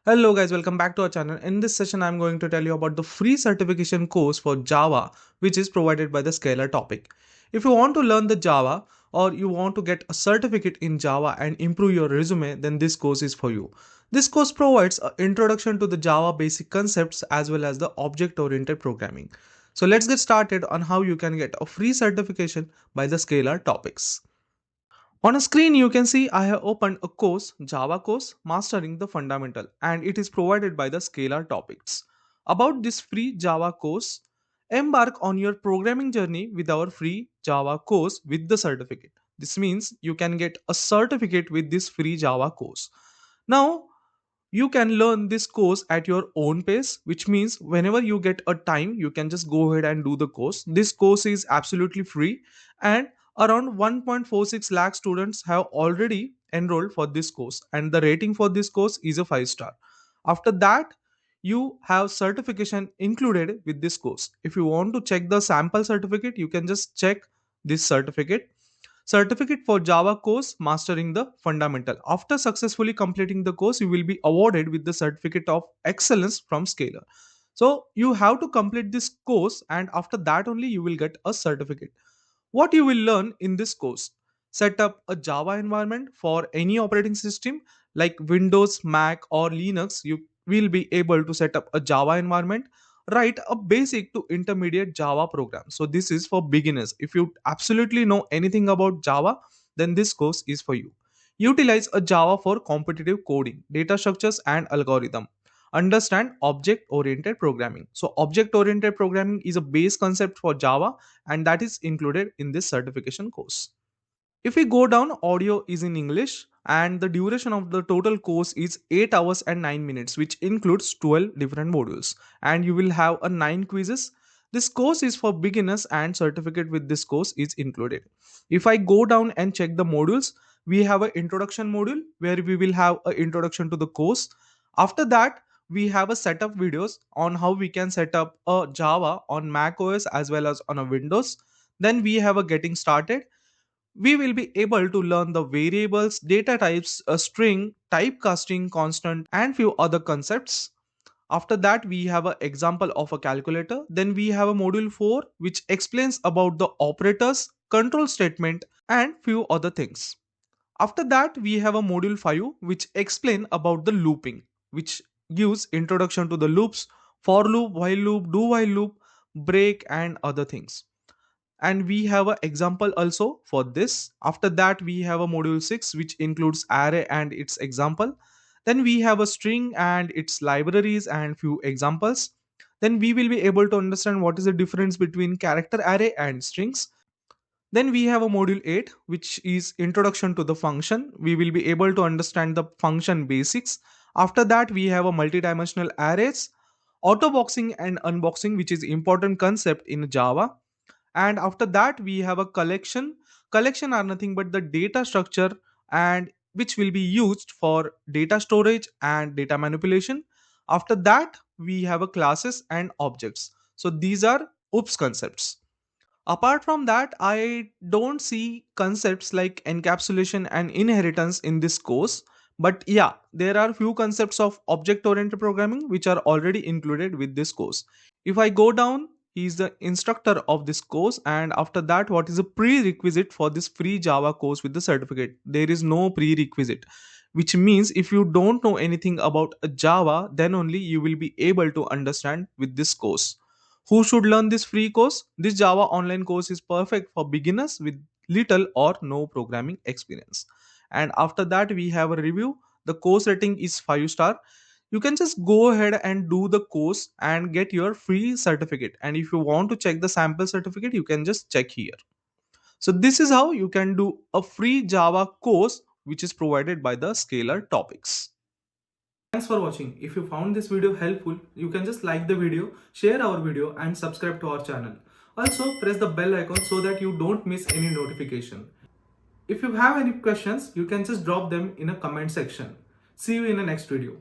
Hello guys, welcome back to our channel. In this session, I'm going to tell you about the free certification course for Java, which is provided by the Scalar topic. If you want to learn the Java or you want to get a certificate in Java and improve your resume, then this course is for you. This course provides an introduction to the Java basic concepts as well as the object-oriented programming. So let's get started on how you can get a free certification by the Scalar topics. On a screen, you can see I have opened a course, Java course, Mastering the Fundamental, and it is provided by the Scalar topics. About this free Java course, embark on your programming journey with our free Java course with the certificate. This means you can get a certificate with this free Java course. Now, you can learn this course at your own pace, which means whenever you get a time you can just go ahead and do the course. This course is absolutely free, and around 1.46 lakh students have already enrolled for this course, and the rating for this course is a 5 star. After that, you have certification included with this course. If you want to check the sample certificate, you can just check this certificate for Java course Mastering the Fundamental. After successfully completing the course, you will be awarded with the certificate of excellence from Scalar. So you have to complete this course, and after that only you will get a certificate. What you will learn in this course: set up a Java environment for any operating system like Windows, Mac, or Linux. You will be able to set up a Java environment, write a basic to intermediate Java program. So this is for beginners. If you absolutely know anything about Java, then this course is for you. Utilize a Java for competitive coding, data structures, and algorithm. Understand object oriented programming. So object oriented programming is a base concept for Java, and that is included in this certification course. If we go down, audio is in English, and the duration of the total course is 8 hours and 9 minutes, which includes 12 different modules, and you will have a 9 quizzes. This course is for beginners, and certificate with this course is included. If I go down and check the modules, we have an introduction module where we will have an introduction to the course. After that, we have a setup videos on how we can set up a Java on Mac OS as well as on a Windows. Then we have a getting started. We will be able to learn the variables, data types, a string, typecasting, constant, and few other concepts. After that, we have an example of a calculator. Then we have a module 4 which explains about the operators, control statement, and few other things. After that, we have a module 5 which explain about the looping, which gives introduction to the loops, for loop, while loop, do while loop, break, and other things. And we have an example also for this. After that, we have a module 6 which includes array and its example. Then we have a string and its libraries and few examples. Then we will be able to understand what is the difference between character array and strings. Then we have a module 8 which is introduction to the function. We will be able to understand the function basics. After that, we have a multidimensional arrays, auto boxing and unboxing, which is important concept in Java. And after that, we have a collection are nothing but the data structure, and which will be used for data storage and data manipulation. After that, we have a classes and objects. So these are oops concepts. Apart from that, I don't see concepts like encapsulation and inheritance in this course. But yeah, there are few concepts of object oriented programming which are already included with this course. If I go down, he is the instructor of this course. And after that, what is a prerequisite for this free Java course with the certificate? There is no prerequisite, which means if you don't know anything about a Java, then only you will be able to understand with this course. Who should learn this free course? This Java online course is perfect for beginners with little or no programming experience. And after that, we have a review. The course rating is 5 star. You can just go ahead and do the course and get your free certificate. And if you want to check the sample certificate, you can just check here. So this is how you can do a free Java course which is provided by the Scalar topics. Thanks for watching. If you found this video helpful, you can just like the video, share our video, and subscribe to our channel. Also, press the bell icon so that you don't miss any notification. If you have any questions, you can just drop them in a comment section. See you in the next video.